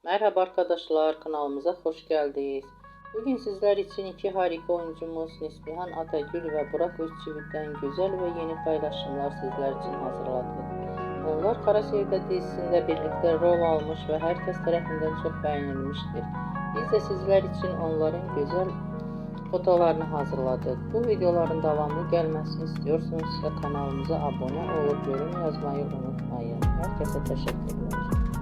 Merhaba arkadaşlar, kanalımıza hoş geldiniz. Bugün sizler için iki harika oyuncumuz Neslihan Atagül ve Burak Özçivit'ten güzel ve yeni paylaşımlar sizler için hazırladık. Onlar Kara Sevda dizisinde birlikte rol almış ve herkes tarafından çok beğenilmiştir. Biz de sizler için onların güzel fotolarını hazırladık. Bu videoların devamlı gelmesini istiyorsanız kanalımıza abone olup yorum yazmayı unutmayın. Herkese teşekkürler.